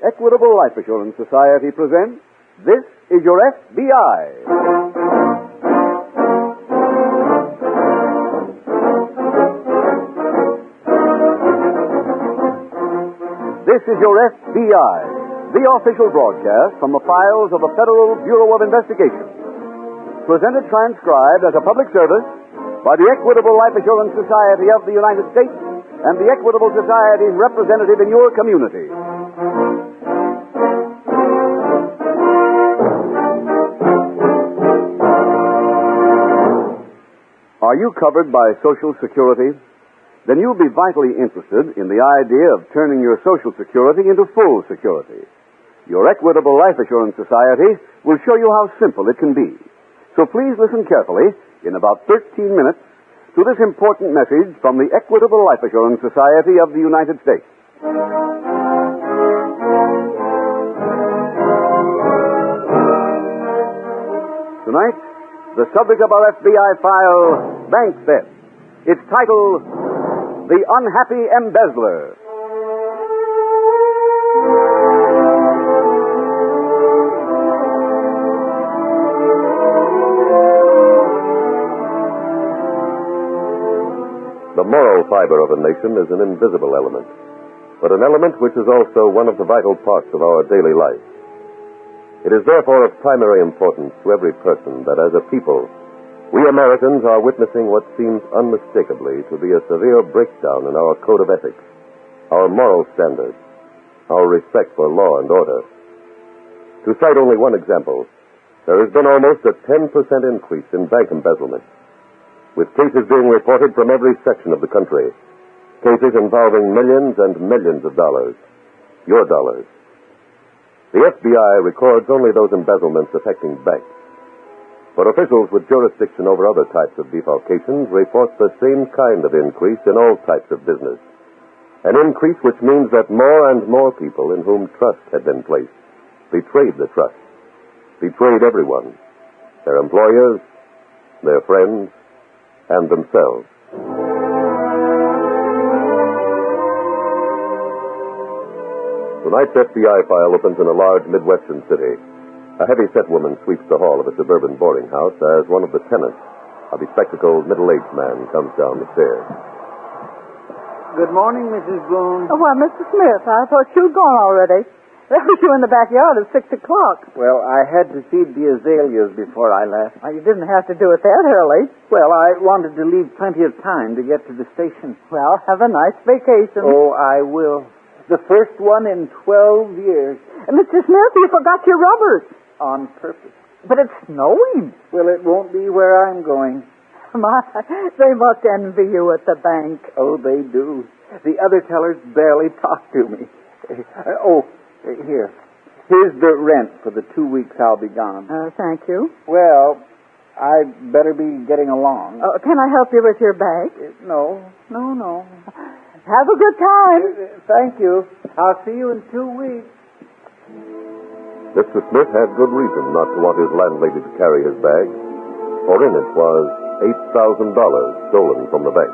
Equitable Life Assurance Society presents This is Your F.B.I. This is Your F.B.I., the official broadcast from the files of the Federal Bureau of Investigation. Presented transcribed as a public service by the Equitable Life Assurance Society of the United States and the Equitable Society's representative in your community. Are you covered by Social Security? Then you'll be vitally interested in the idea of turning your Social Security into full security. Your Equitable Life Assurance Society will show you how simple it can be. So please listen carefully in about 13 minutes to this important message from the Equitable Life Assurance Society of the United States. Tonight, the subject of our FBI file, bank theft. Its title, The Unhappy Embezzler. The moral fiber of a nation is an invisible element, but an element which is also one of the vital parts of our daily life. It is therefore of primary importance to every person that as a people, we Americans are witnessing what seems unmistakably to be a severe breakdown in our code of ethics, our moral standards, our respect for law and order. To cite only one example, there has been almost a 10% increase in bank embezzlement, with cases being reported from every section of the country, cases involving millions and millions of dollars, your dollars. The FBI records only those embezzlements affecting banks, but officials with jurisdiction over other types of defalcations report the same kind of increase in all types of business, an increase which means that more and more people in whom trust had been placed betrayed the trust, betrayed everyone, their employers, their friends, and themselves. Tonight's FBI file opens in a large Midwestern city. A heavy-set woman sweeps the hall of a suburban boarding house as one of the tenants, a bespectacled middle-aged man, comes down the stairs. Good morning, Mrs. Boone. Oh, well, Mr. Smith, I thought you'd gone already. There was you in the backyard at 6 o'clock. Well, I had to feed the azaleas before I left. Well, you didn't have to do it that early. Well, I wanted to leave plenty of time to get to the station. Well, have a nice vacation. Oh, I will. The first one in 12 years. Mr. Smith, you forgot your rubbers. On purpose. But it's snowing. Well, it won't be where I'm going. My, they must envy you at the bank. Oh, they do. The other tellers barely talk to me. Here. Here's the rent for the 2 weeks I'll be gone. Thank you. Well, I'd better be getting along. Can I help you with your bag? No. Have a good time. Thank you. I'll see you in 2 weeks. Mr. Smith had good reason not to want his landlady to carry his bag, for in it was $8,000 stolen from the bank.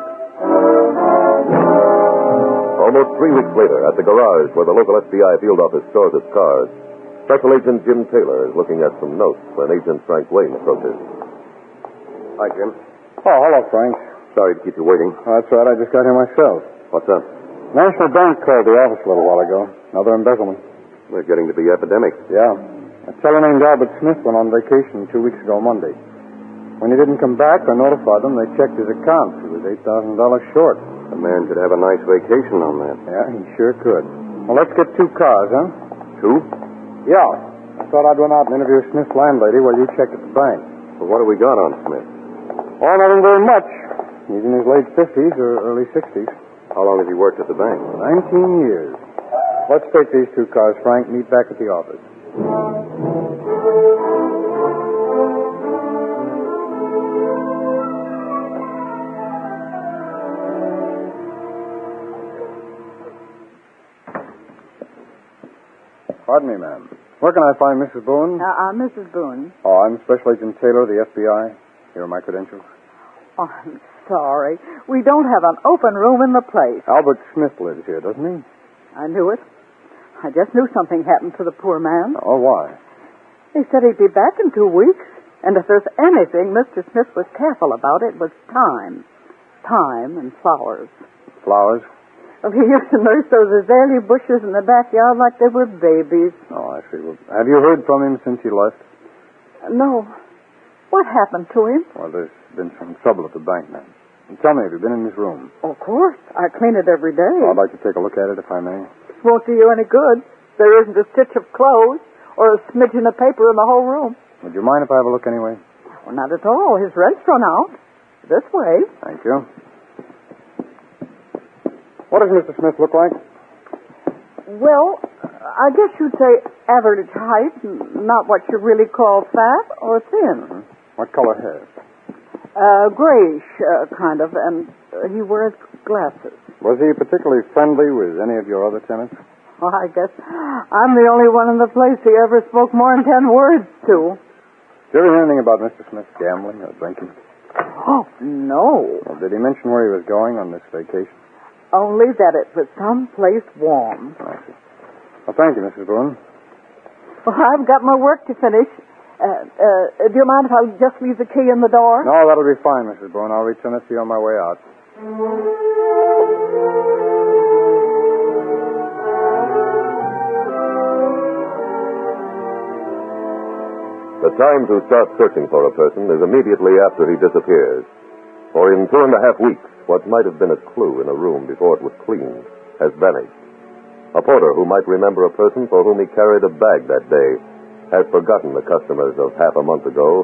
Almost 3 weeks later, at the garage where the local FBI field office stores its cars, Special Agent Jim Taylor is looking at some notes when Agent Frank Wayne approaches. Hi, Jim. Oh, hello, Frank. Sorry to keep you waiting. Oh, that's right. I just got here myself. What's up? National Bank called the office a little while ago. Another embezzlement. We're getting to be epidemic. Yeah. A fellow named Albert Smith went on vacation 2 weeks ago Monday. When he didn't come back or notify them, they checked his account. He was $8,000 short. The man could have a nice vacation on that. Yeah, he sure could. Well, let's get 2 cars, huh? 2? Yeah. I thought I'd run out and interview Smith's landlady while you checked at the bank. Well, what have we got on Smith? Oh, nothing very much. He's in his late 50s or early 60s. How long has he worked at the bank? 19 years. Let's take these 2 cars, Frank. Meet back at the office. Pardon me, ma'am. Where can I find Mrs. Boone? Mrs. Boone. Oh, I'm Special Agent Taylor of the FBI. Here are my credentials. Oh, I'm sorry. We don't have an open room in the place. Albert Smith lives here, doesn't he? I knew it. I just knew something happened to the poor man. Oh, why? He said he'd be back in 2 weeks. And if there's anything Mr. Smith was careful about, it was time. Time and flowers. Flowers? Well, he used to nurse those azalea bushes in the backyard like they were babies. Oh, I see. Well, have you heard from him since he left? No. What happened to him? Well, there's been some trouble at the bank, ma'am. Tell me, have you been in his room? Of course. I clean it every day. Well, I'd like to take a look at it, if I may. It won't do you any good. There isn't a stitch of clothes or a smidgen of paper in the whole room. Would you mind if I have a look anyway? Well, not at all. His rent's run out. This way. Thank you. What does Mr. Smith look like? Well, I guess you'd say average height, not what you really call fat or thin. Mm-hmm. What color hair? Grayish, kind of, and he wears glasses. Was he particularly friendly with any of your other tenants? Well, I guess I'm the only one in the place he ever spoke more than 10 words to. Did you ever hear anything about Mr. Smith gambling or drinking? Oh, no. Well, did he mention where he was going on this vacation? Only that it was someplace warm. I see. Well, thank you, Mrs. Boone. Well, I've got my work to finish. Do you mind if I just leave the key in the door? No, that'll be fine, Mrs. Boone. I'll return it to you on my way out. The time to start searching for a person is immediately after he disappears. For in 2.5 weeks, what might have been a clue in a room before it was cleaned has vanished. A porter who might remember a person for whom he carried a bag that day has forgotten the customers of half a month ago.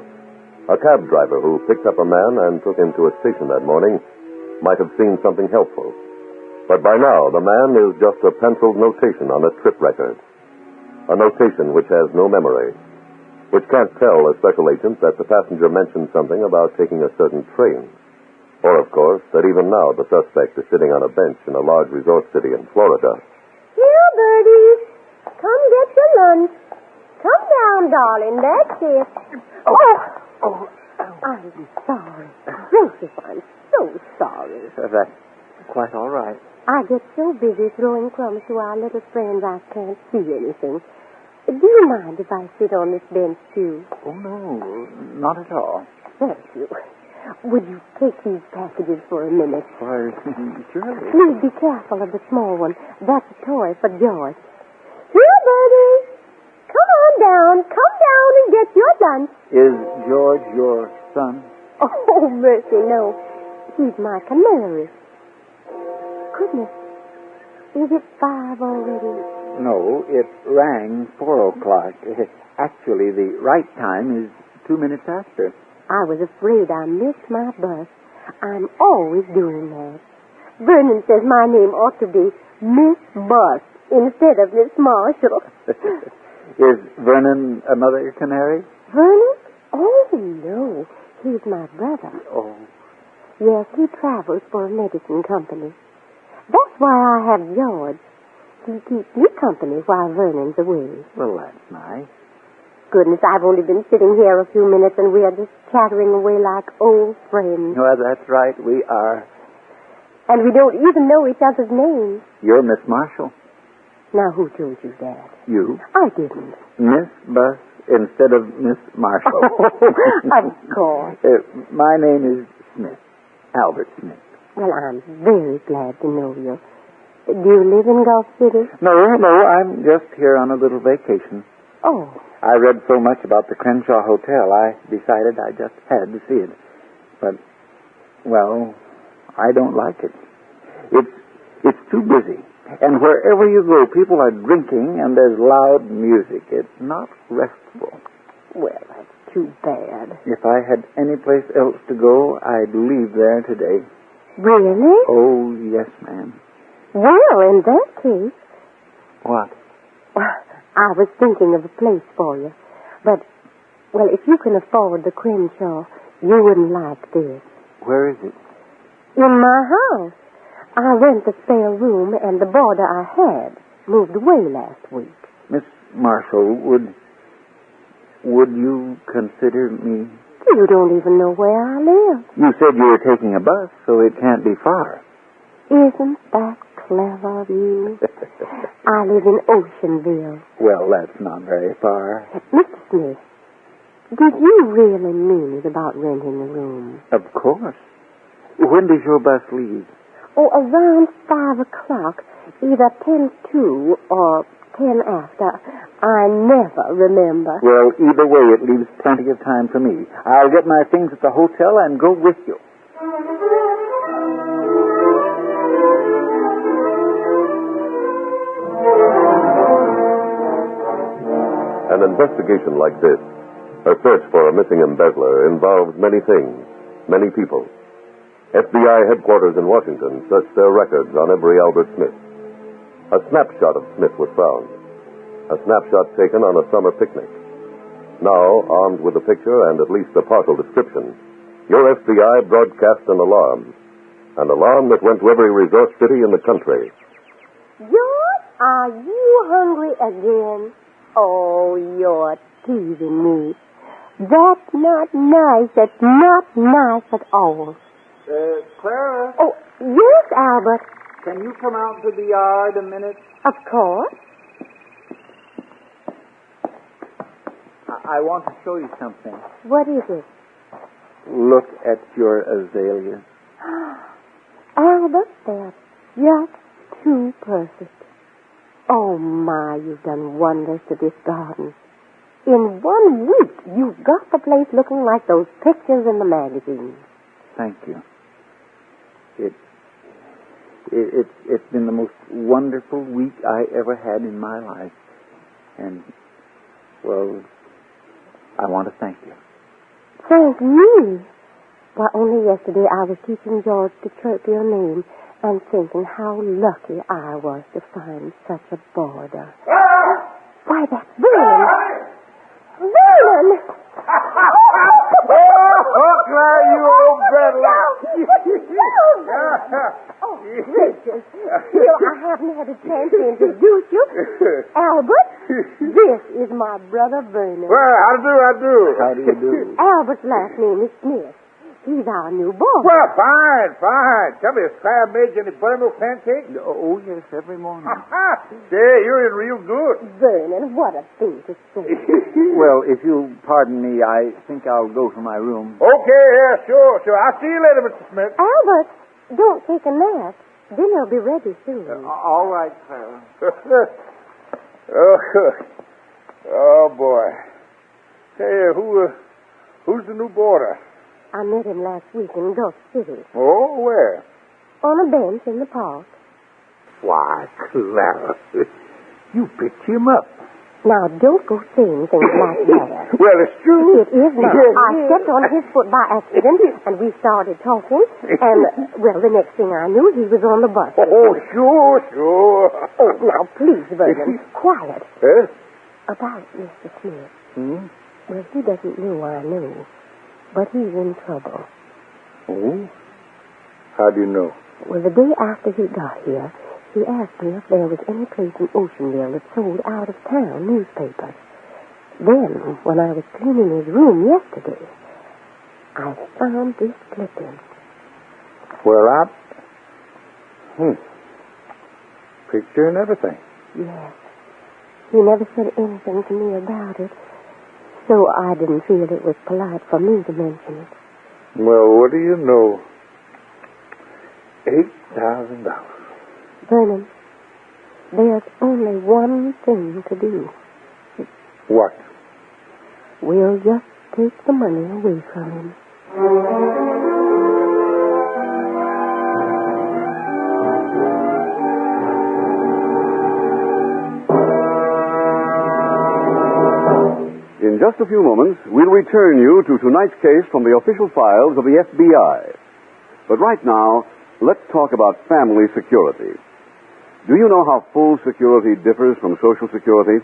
A cab driver who picked up a man and took him to a station that morning might have seen something helpful. But by now, the man is just a penciled notation on a trip record. A notation which has no memory, which can't tell a special agent that the passenger mentioned something about taking a certain train. Or, of course, that even now the suspect is sitting on a bench in a large resort city in Florida. Here, birdies. Come get your lunch. Come down, darling. That's it. Oh. I'm sorry. Gracious, I'm so sorry. That's quite all right. I get so busy throwing crumbs to our little friends I can't see anything. Do you mind if I sit on this bench, too? Oh, no, not at all. Thank you. Would you take these packages for a minute? Why, surely. Please be careful of the small one. That's a toy for George. Here, Bertie. Come on down. Come down and get your lunch. Is George your son? Oh, mercy, no. He's my canary. Goodness. Is it 5 already? No, it rang 4 o'clock. Actually, the right time is 2 minutes after. I was afraid I missed my bus. I'm always doing that. Vernon says my name ought to be Miss Bus instead of Miss Marshall. Is Vernon another canary? Vernon? Oh, no. He's my brother. Oh. Yes, he travels for a medicine company. That's why I have George. He keeps me company while Vernon's away. Well, that's nice. Goodness, I've only been sitting here a few minutes and we are just chattering away like old friends. Well, that's right, we are. And we don't even know each other's names. You're Miss Marshall. Now, who told you that? You? I didn't. Miss Bus instead of Miss Marshall. Of course. My name is Smith. Albert Smith. Well, I'm very glad to know you. Do you live in Gulf City? No, I'm just here on a little vacation. Oh. I read so much about the Crenshaw Hotel, I decided I just had to see it. But, well, I don't like it. It's too busy. And wherever you go, people are drinking and there's loud music. It's not restful. Well, that's too bad. If I had any place else to go, I'd leave there today. Really? Oh, yes, ma'am. Well, in that case... What? I was thinking of a place for you. But, well, if you can afford the Crenshaw, you wouldn't like this. Where is it? In my house. I rent a spare room, and the boarder I had moved away last week. Miss Marshall, would you consider me? You don't even know where I live. You said you were taking a bus, so it can't be far. Isn't that clever of you? I live in Oceanville. Well, that's not very far. Mr. Smith, did you really mean it about renting a room? Of course. When does your bus leave? Oh, around 5 o'clock, either 10:02 or 10 after. I never remember. Well, either way, it leaves plenty of time for me. I'll get my things at the hotel and go with you. An investigation like this, a search for a missing embezzler, involves many things, many people. F.B.I. headquarters in Washington searched their records on every Albert Smith. A snapshot of Smith was found. A snapshot taken on a summer picnic. Now, armed with a picture and at least a partial description, your FBI broadcast an alarm. An alarm that went to every resort city in the country. George, are you hungry again? Oh, you're teasing me. That's not nice. That's not nice at all. Clara, Oh, yes, Albert. can you come out to the yard a minute? Of course. I want to show you something. What is it? Look at your azaleas. Albert, they're just too perfect. Oh, my, you've done wonders to this garden. In 1 week, you've got the place looking like those pictures in the magazines. Thank you. It's been the most wonderful week I ever had in my life. And, well, I want to thank you. Thank me. Why, only yesterday I was teaching George to chirp your name and thinking how lucky I was to find such a boarder. Why, that's Vernon. Vernon! Oh, Clara, you old bedlam. Oh, gracious. Still, I haven't had a chance to introduce you. Albert, this is my brother Vernon. Well, how do? How do you do? Albert's last name is Smith. He's our new boy. Well, fine. Tell me, has Clara made you any buttermilk pancakes? Oh, yes, every morning. Say, you're in real good. Vernon, what a thing to say. Well, if you'll pardon me, I think I'll go to my room. Okay, yeah, sure. I'll see you later, Mr. Smith. Albert, don't take a nap. Dinner'll be ready soon. All right, Clara. Oh, boy. Hey, who's the new boarder? I met him last week in Gulf City. Oh, where? On a bench in the park. Why, Clara, you picked him up. Now, don't go saying things like that. Well, it's true. It is now. I stepped on his foot by accident, and we started talking, and, well, the next thing I knew, he was on the bus. Oh, sure. Oh, now, please, Vernon, quiet. Huh? About Mr. Smith. Well, he doesn't know I know, but he's in trouble. Oh? How do you know? Well, the day after he got here, he asked me if there was any place in Oceanville that sold out-of-town newspapers. Then, when I was cleaning his room yesterday, I found this clipping. Well, picture and everything. Yes. He never said anything to me about it, so I didn't feel it was polite for me to mention it. Well, what do you know? $8,000. Vernon, there's only one thing to do. What? We'll just take the money away from him. In just a few moments, we'll return you to tonight's case from the official files of the FBI. But right now, let's talk about family security. Do you know how full security differs from Social Security?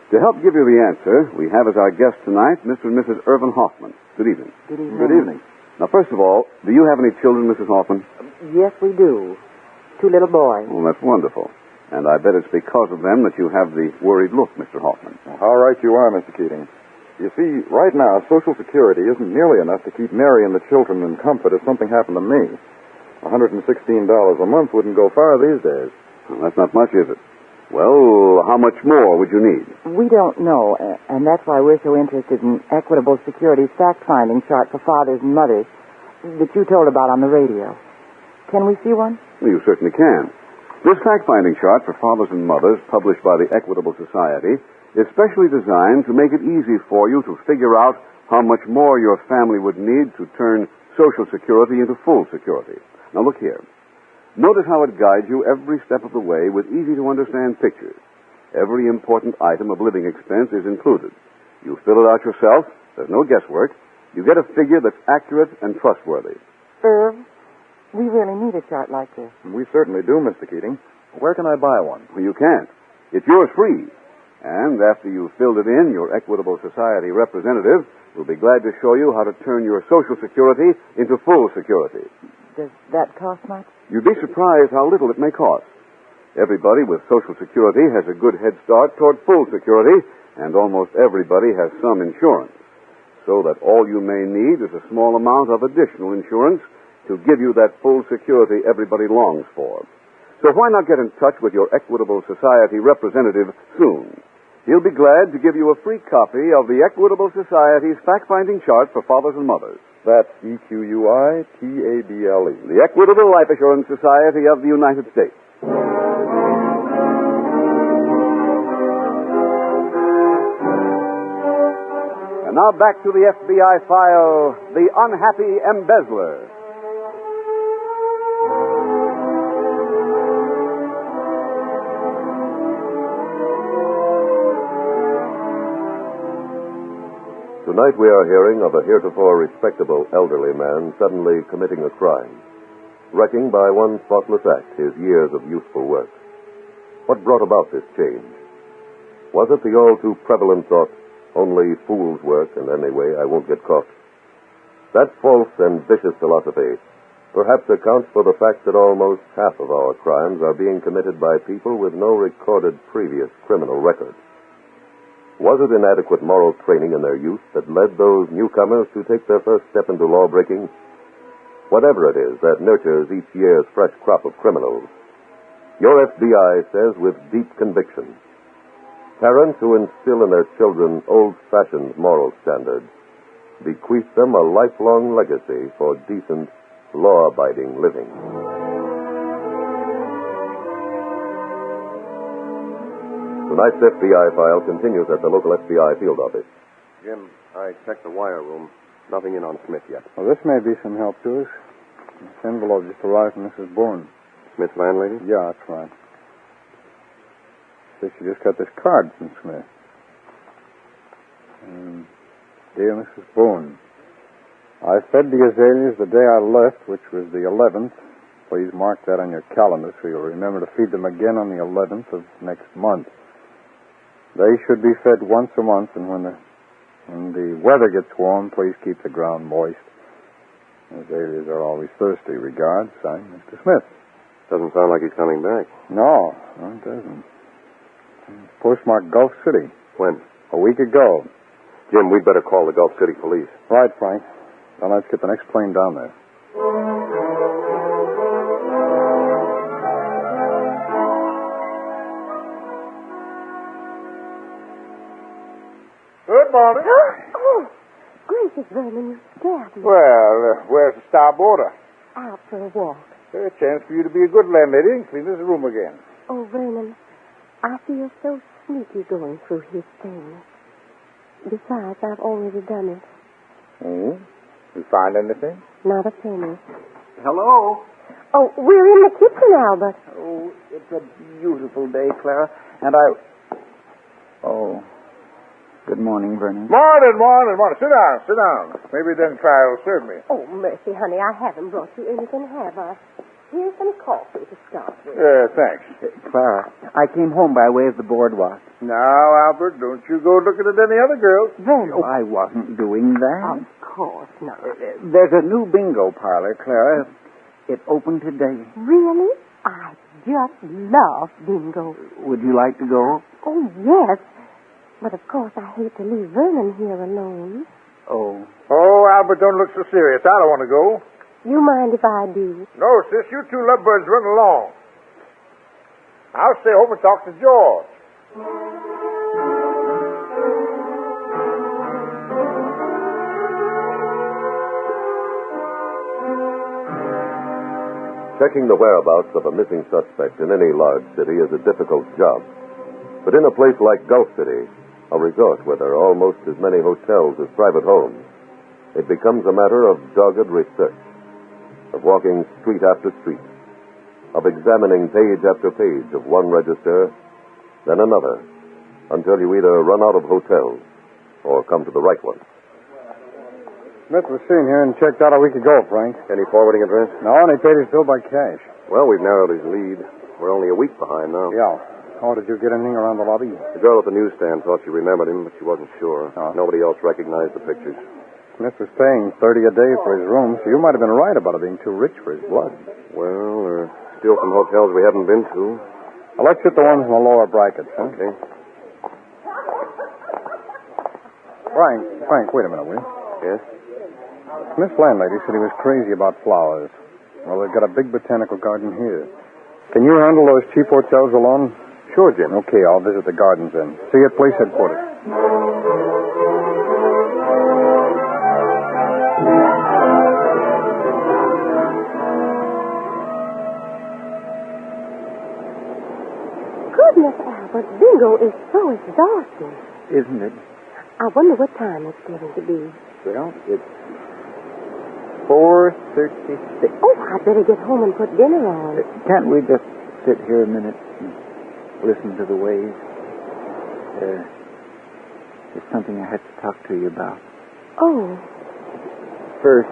To help give you the answer, we have as our guests tonight Mr. and Mrs. Irvin Hoffman. Good evening. Good evening. Good evening. Now, first of all, do you have any children, Mrs. Hoffman? Yes, we do. 2 little boys. Well, that's wonderful. And I bet it's because of them that you have the worried look, Mr. Hoffman. How right you are, Mr. Keating. You see, right now, Social Security isn't nearly enough to keep Mary and the children in comfort if something happened to me. $116 a month wouldn't go far these days. Well, that's not much, is it? Well, how much more would you need? We don't know, and that's why we're so interested in Equitable Security's fact-finding chart for fathers and mothers that you told about on the radio. Can we see one? Well, you certainly can. This fact-finding chart for fathers and mothers, published by the Equitable Society, is specially designed to make it easy for you to figure out how much more your family would need to turn Social Security into full security. Now, look here. Notice how it guides you every step of the way with easy-to-understand pictures. Every important item of living expense is included. You fill it out yourself. There's no guesswork. You get a figure that's accurate and trustworthy. Irv, we really need a chart like this. We certainly do, Mr. Keating. Where can I buy one? Well, you can't. It's yours free. And after you've filled it in, your Equitable Society representative will be glad to show you how to turn your Social Security into full security. Does that cost much? You'd be surprised how little it may cost. Everybody with Social Security has a good head start toward full security, and almost everybody has some insurance. So that all you may need is a small amount of additional insurance to give you that full security everybody longs for. So why not get in touch with your Equitable Society representative soon? He'll be glad to give you a free copy of the Equitable Society's fact-finding chart for fathers and mothers. That's EQUITABLE. The Equitable Life Assurance Society of the United States. And now back to the FBI file, The Unhappy Embezzler. Tonight we are hearing of a heretofore respectable elderly man suddenly committing a crime, wrecking by one thoughtless act his years of useful work. What brought about this change? Was it the all too prevalent thought, only fools work and anyway I won't get caught? That false and vicious philosophy perhaps accounts for the fact that almost half of our crimes are being committed by people with no recorded previous criminal record. Was it inadequate moral training in their youth that led those newcomers to take their first step into law-breaking? Whatever it is that nurtures each year's fresh crop of criminals, your F.B.I. says with deep conviction, parents who instill in their children old-fashioned moral standards bequeath them a lifelong legacy for decent, law-abiding living. Tonight's FBI file continues at the local FBI field office. Jim, I checked the wire room. Nothing in on Smith yet. Well, this may be some help to us. This envelope just arrived from Mrs. Bourne. Smith's landlady? Yeah, that's right. Says she just got this card from Smith. Dear Mrs. Bourne, I fed the azaleas the day I left, which was the 11th. Please mark that on your calendar so you'll remember to feed them again on the 11th of next month. They should be fed once a month, and when the weather gets warm, please keep the ground moist. Azaleas are always thirsty. Regards, signed, Mr. Smith. Doesn't sound like he's coming back. No, it doesn't. It's postmarked Gulf City. When? A week ago. Jim, we'd better call the Gulf City police. Right, Frank. Now let's get the next plane down there. Good morning. Oh, gracious, Vernon, you scared me. Well, where's the starboarder? Out for a walk. A chance for you to be a good landlady and clean this room again. Oh, Vernon, I feel so sneaky going through his things. Besides, I've already done it. Hmm? You find anything? Not a penny. Hello? Oh, we're in the kitchen, Albert. Oh, it's a beautiful day, Clara. And I... Oh. Good morning, Vernon. Morning. Sit down. Maybe then Clara will serve me. Oh, mercy, honey, I haven't brought you anything, have I? Here's some coffee to start with. Thanks. Clara, I came home by way of the boardwalk. Now, Albert, don't you go looking at any other girls. Vernon. Oh, I wasn't doing that. Of course not. There's a new bingo parlor, Clara. It opened today. Really? I just love bingo. Would you like to go? Oh, yes. But, of course, I hate to leave Vernon here alone. Oh. Oh, Albert, don't look so serious. I don't want to go. You mind if I do? No, sis, you two lovebirds run along. I'll stay home and talk to George. Checking the whereabouts of a missing suspect in any large city is a difficult job. But in a place like Gulf City, a resort where there are almost as many hotels as private homes, it becomes a matter of dogged research, of walking street after street, of examining page after page of one register, then another, until you either run out of hotels or come to the right one. Smith was seen here and checked out a week ago, Frank. Any forwarding address? No, and he paid his bill by cash. Well, we've narrowed his lead. We're only a week behind now. Yeah. Oh, did you get anything around the lobby? The girl at the newsstand thought she remembered him, but she wasn't sure. Oh. Nobody else recognized the pictures. Smith was paying $30 a day for his room, so you might have been right about it being too rich for his blood. Well, there are still some hotels we haven't been to. Well, let's hit the ones in the lower brackets, huh? Okay. Frank, wait a minute, will you? Yes? Smith's landlady said he was crazy about flowers. Well, they've got a big botanical garden here. Can you handle those cheap hotels alone? Sure, Jim. Okay, I'll visit the gardens then. See you at police headquarters. Goodness, Albert, bingo is so exhausting. Isn't it? I wonder what time it's getting to be. Well, it's 4:36. Oh, I'd better get home and put dinner on. Can't we just sit here a minute and listen to the waves? There's something I have to talk to you about. Oh. First,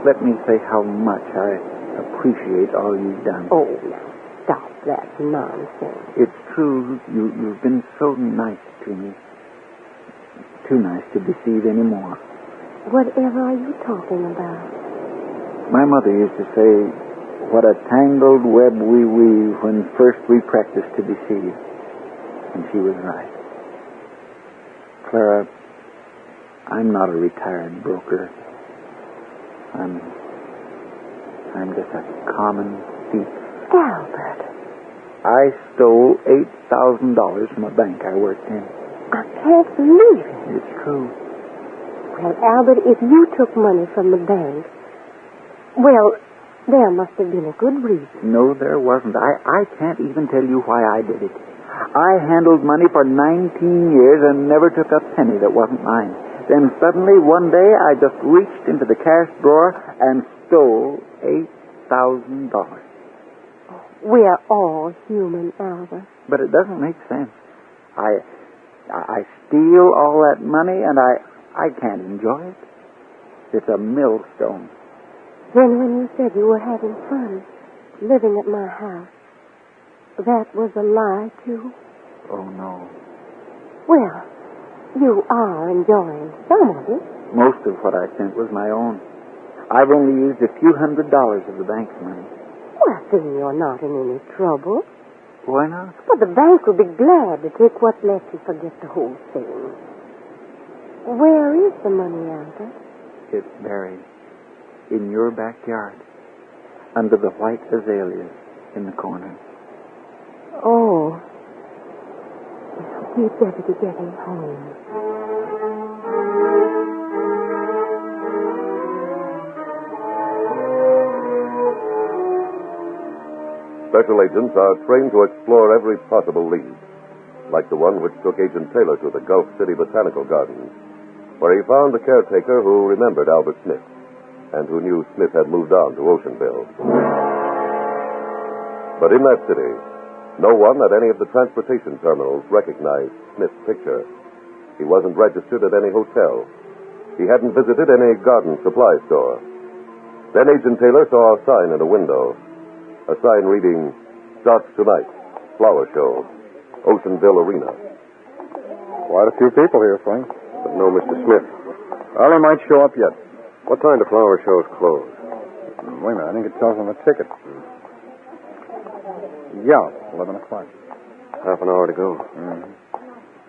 let me say how much I appreciate all you've done. Oh, stop that nonsense. It's true. You've been so nice to me. Too nice to deceive anymore. Whatever are you talking about? My mother used to say, what a tangled web we weave when first we practice to deceive. And she was right. Clara, I'm not a retired broker. I'm just a common thief. Albert. I stole $8,000 from a bank I worked in. I can't believe it. It's true. Well, Albert, if you took money from the bank, well, there must have been a good reason. No, there wasn't. I can't even tell you why I did it. I handled money for 19 years and never took a penny that wasn't mine. Then suddenly, one day, I just reached into the cash drawer and stole $8,000. We're all human, Albert. But it doesn't make sense. I steal all that money and I can't enjoy it. It's a millstone. Then when you said you were having fun living at my house, that was a lie, too? Oh, no. Well, you are enjoying some of it. Most of what I sent was my own. I've only used a few $100s of the bank's money. Well, then you're not in any trouble. Why not? But the bank will be glad to take what's left and forget the whole thing. Where is the money, Albert? It's buried in your backyard under the white azaleas in the corner. Oh. We'd better be getting home. Special agents are trained to explore every possible lead, like the one which took Agent Taylor to the Gulf City Botanical Gardens, where he found a caretaker who remembered Albert Smith and who knew Smith had moved on to Oceanville. But in that city, no one at any of the transportation terminals recognized Smith's picture. He wasn't registered at any hotel. He hadn't visited any garden supply store. Then Agent Taylor saw a sign in a window, a sign reading, "Starts tonight, flower show, Oceanville Arena." Quite a few people here, Frank. But no Mr. Smith. Well, he might show up yet. What time do flower shows close? Wait a minute, I think it tells on the ticket. Yeah, 11 o'clock. Half an hour to go. Mm-hmm.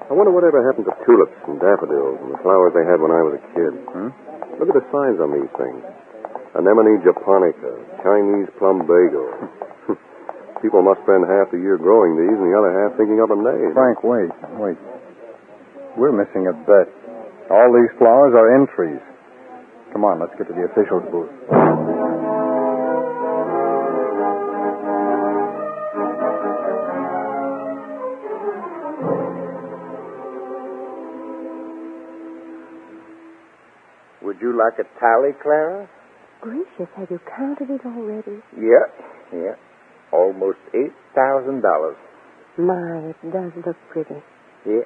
I wonder whatever happened to tulips and daffodils and the flowers they had when I was a kid. Hmm? Look at the signs on these things. Anemone japonica, Chinese plumbago. People must spend half the year growing these and the other half thinking up a name. Frank, wait. We're missing a bet. All these flowers are entries. Come on, let's get to the officials' booth. Would you like a tally, Clara? Gracious, have you counted it already? Yeah. Almost $8,000. My, it does look pretty. Yeah.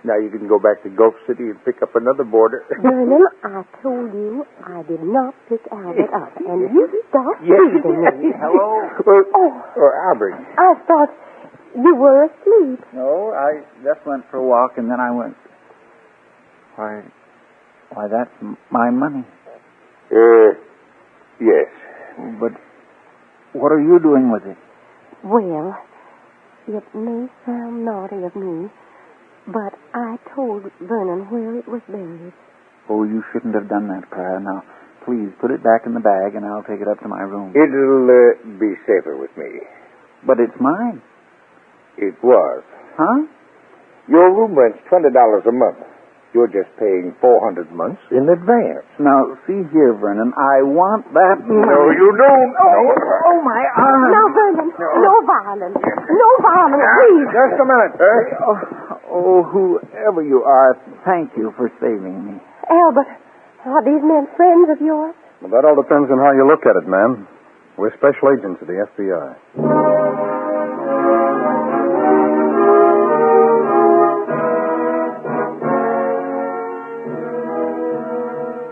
Now you can go back to Gulf City and pick up another border. Vernon, I told you I did not pick Albert up, and you stopped teasing me. Hello? Albert. I thought you were asleep. No, I just went for a walk, and then I went... Why, that's my money. Yes. But what are you doing with it? Well, it may sound naughty of me, but I told Vernon where it was buried. Oh, you shouldn't have done that, Clara. Now, please, put it back in the bag, and I'll take it up to my room. It'll be safer with me. But it's mine. It was. Huh? Your room rent's $20 a month. You're just paying 400 months in advance. Now, see here, Vernon, I want that money. No, you don't. Oh, my arm. Now, Vernon, no violence. No violence, please. Just a minute. Oh, whoever you are, thank you for saving me. Albert, are these men friends of yours? Well, that all depends on how you look at it, ma'am. We're special agents of the F.B.I.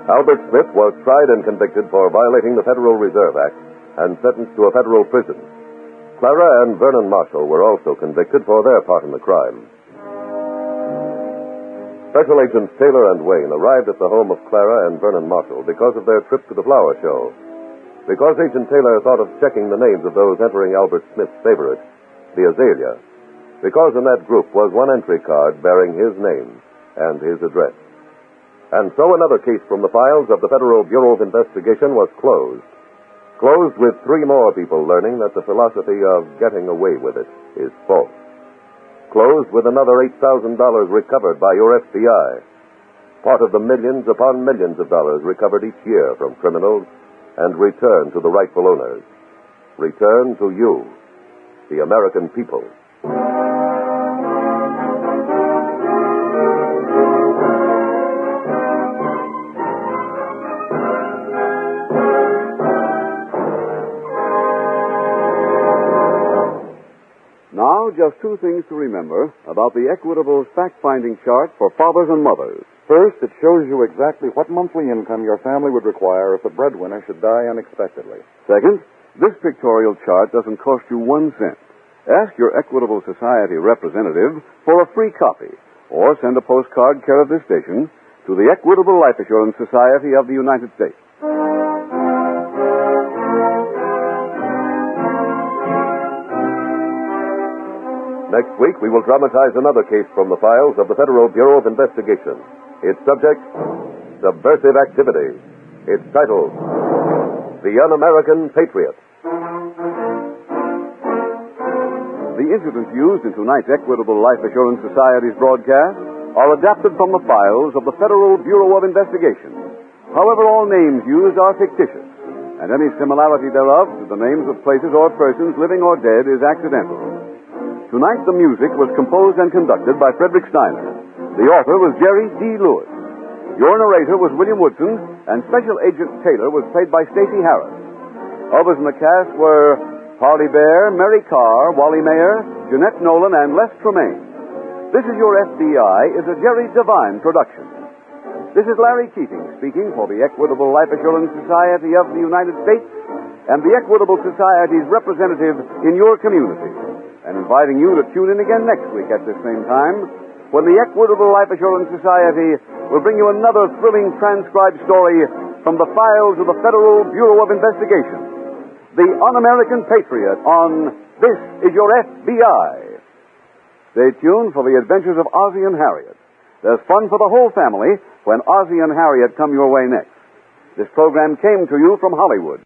Albert Smith was tried and convicted for violating the Federal Reserve Act and sentenced to a federal prison. Clara and Vernon Marshall were also convicted for their part in the crime. Special Agents Taylor and Wayne arrived at the home of Clara and Vernon Marshall because of their trip to the flower show. Because Agent Taylor thought of checking the names of those entering Albert Smith's favorite, the azalea. Because in that group was one entry card bearing his name and his address. And so another case from the files of the Federal Bureau of Investigation was closed. Closed with 3 more people learning that the philosophy of getting away with it is false. Closed with another $8,000 recovered by your F.B.I. Part of the millions upon millions of dollars recovered each year from criminals and returned to the rightful owners. Returned to you, the American people. Now, just 2 things to remember about the Equitable fact-finding chart for fathers and mothers. First, it shows you exactly what monthly income your family would require if the breadwinner should die unexpectedly. Second, this pictorial chart doesn't cost you 1 cent. Ask your Equitable Society representative for a free copy, or send a postcard care of this station to the Equitable Life Assurance Society of the United States. Next week, we will dramatize another case from the files of the Federal Bureau of Investigation. Its subject, subversive activity. Its title, The Un-American Patriot. The incidents used in tonight's Equitable Life Assurance Society's broadcast are adapted from the files of the Federal Bureau of Investigation. However, all names used are fictitious, and any similarity thereof to the names of places or persons living or dead is accidental. Tonight, the music was composed and conducted by Frederick Steiner. The author was Jerry D. Lewis. Your narrator was William Woodson, and Special Agent Taylor was played by Stacy Harris. Others in the cast were Harley Bear, Mary Carr, Wally Mayer, Jeanette Nolan, and Les Tremaine. This Is Your F.B.I. is a Jerry Devine production. This is Larry Keating speaking for the Equitable Life Assurance Society of the United States and the Equitable Society's representative in your community, and inviting you to tune in again next week at this same time when the Equitable Life Assurance Society will bring you another thrilling transcribed story from the files of the Federal Bureau of Investigation, The Un-American Patriot on This Is Your F.B.I. Stay tuned for the adventures of Ozzie and Harriet. There's fun for the whole family when Ozzie and Harriet come your way next. This program came to you from Hollywood.